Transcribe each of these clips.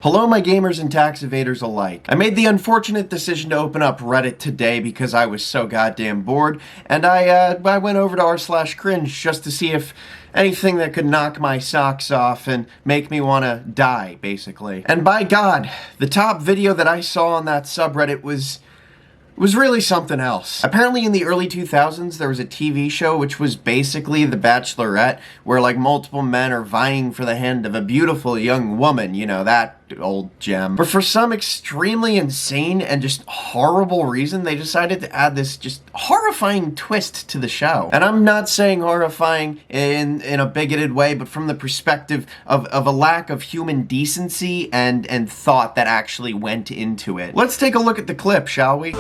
Hello my gamers and tax evaders alike. I made the unfortunate decision to open up Reddit today because I was so goddamn bored, and I went over to r/cringe just to see if anything that could knock my socks off and make me want to die, basically. And by God, the top video that I saw on that subreddit was really something else. Apparently in the early 2000s there was a TV show which was basically The Bachelorette, where like multiple men are vying for the hand of a beautiful young woman, you know, that old gem. But for some extremely insane and just horrible reason, they decided to add this just horrifying twist to the show. And I'm not saying horrifying in a bigoted way, but from the perspective of a lack of human decency and thought that actually went into it. Let's take a look at the clip, shall we?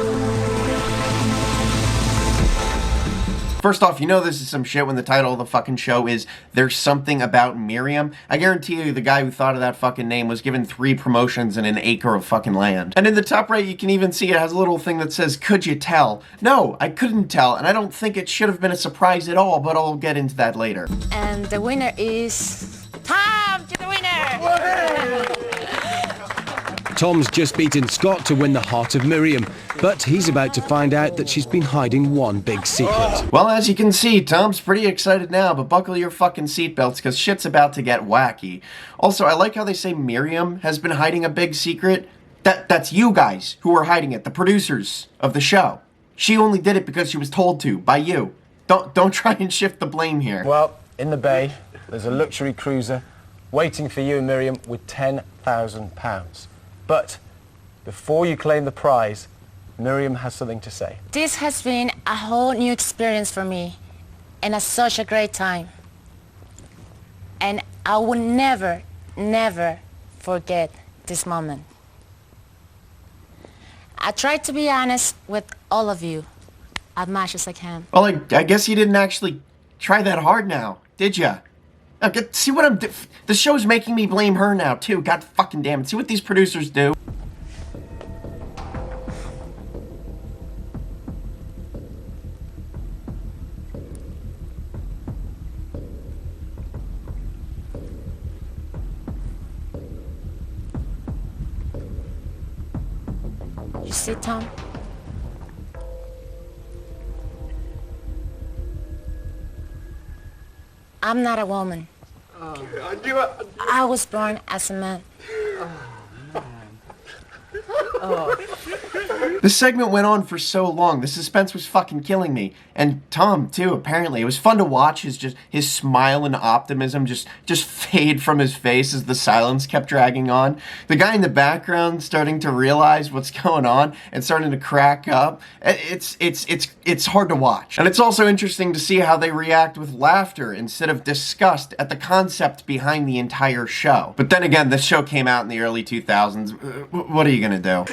First off, you know this is some shit when the title of the fucking show is There's Something About Miriam. I guarantee you the guy who thought of that fucking name was given 3 promotions and an acre of fucking land. And in the top right, you can even see it has a little thing that says, "Could you tell?" No, I couldn't tell, and I don't think it should have been a surprise at all, but I'll get into that later. And the winner is... Tom to the winner! Tom's just beaten Scott to win the heart of Miriam, but he's about to find out that she's been hiding one big secret. Well, as you can see, Tom's pretty excited now, but buckle your fucking seatbelts because shit's about to get wacky. Also, I like how they say Miriam has been hiding a big secret. That's you guys who are hiding it, the producers of the show. She only did it because she was told to, by you. Don't try and shift the blame here. Well, in the bay, there's a luxury cruiser waiting for you, Miriam, with £10,000. But before you claim the prize, Miriam has something to say. This has been a whole new experience for me, and such a great time. And I will never, never forget this moment. I tried to be honest with all of you as much as I can. Well, I guess you didn't actually try that hard now, did ya? See what I'm the show's making me blame her now, too. God fucking damn it. See what these producers do? You see, Tom? I'm not a woman. I was born as a man. This segment went on for so long. The suspense was fucking killing me. And Tom, too, apparently. It was fun to watch his smile and optimism just fade from his face as the silence kept dragging on. The guy in the background starting to realize what's going on and starting to crack up. It's hard to watch. And it's also interesting to see how they react with laughter instead of disgust at the concept behind the entire show. But then again, this show came out in the early 2000s. What are you gonna do?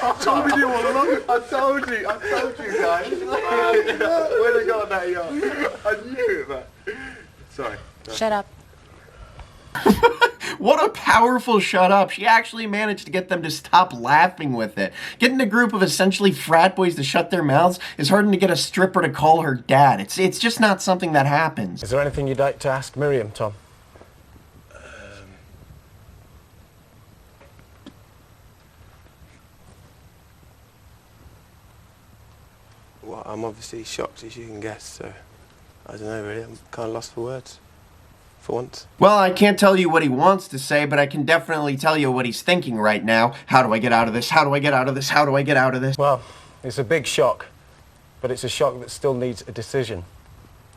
I told you all along. I told you guys. Where they got that yacht? I knew it, man. Sorry. Shut up. What a powerful shut up. She actually managed to get them to stop laughing with it. Getting a group of essentially frat boys to shut their mouths is harder to get a stripper to call her dad. It's just not something that happens. Is there anything you'd like to ask Miriam, Tom? Well, I'm obviously shocked, as you can guess, so I don't know really, I'm kind of lost for words, for once. Well, I can't tell you what he wants to say, but I can definitely tell you what he's thinking right now. How do I get out of this? How do I get out of this? How do I get out of this? Well, it's a big shock, but it's a shock that still needs a decision.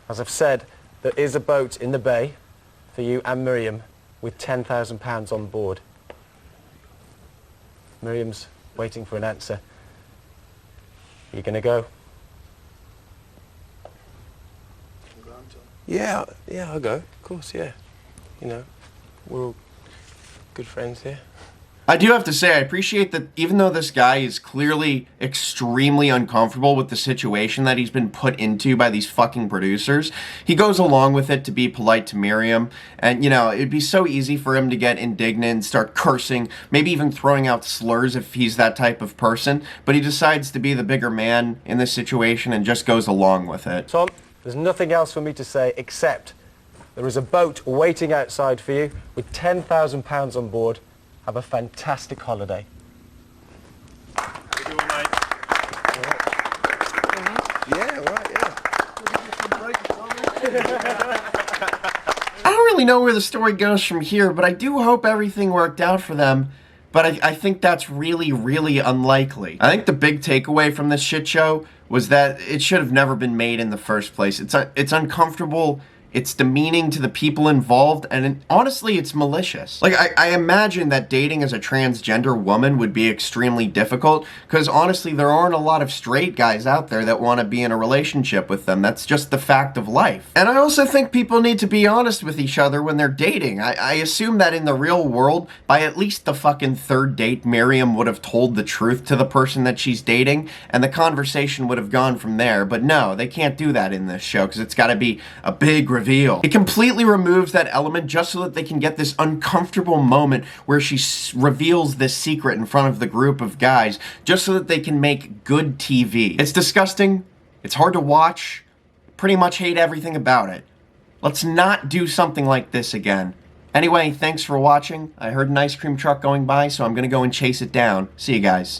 As I've said, there is a boat in the bay for you and Miriam with £10,000 on board. Miriam's waiting for an answer. Are you going to go? Yeah, I'll go, of course, yeah. You know, we're all good friends here. I do have to say, I appreciate that even though this guy is clearly extremely uncomfortable with the situation that he's been put into by these fucking producers, he goes along with it to be polite to Miriam. And, you know, it'd be so easy for him to get indignant and start cursing, maybe even throwing out slurs if he's that type of person. But he decides to be the bigger man in this situation and just goes along with it. Tom, there's nothing else for me to say except There is a boat waiting outside for you with £10,000 on board. Have a fantastic holiday. Yeah, right, yeah. I don't really know where the story goes from here, but I do hope everything worked out for them. But I think that's really, really unlikely. I think the big takeaway from this shit show was that it should have never been made in the first place. It's uncomfortable. It's demeaning to the people involved, and honestly, it's malicious. Like, I imagine that dating as a transgender woman would be extremely difficult, because honestly, there aren't a lot of straight guys out there that want to be in a relationship with them. That's just the fact of life. And I also think people need to be honest with each other when they're dating. I assume that in the real world, by at least the fucking third date, Miriam would have told the truth to the person that she's dating, and the conversation would have gone from there. But no, they can't do that in this show, because it's got to be a big reveal. It completely removes that element just so that they can get this uncomfortable moment where she reveals this secret in front of the group of guys, just so that they can make good TV. It's disgusting. It's hard to watch. Pretty much hate everything about it. Let's not do something like this again. Anyway, thanks for watching. I heard an ice cream truck going by, so I'm gonna go and chase it down. See you guys.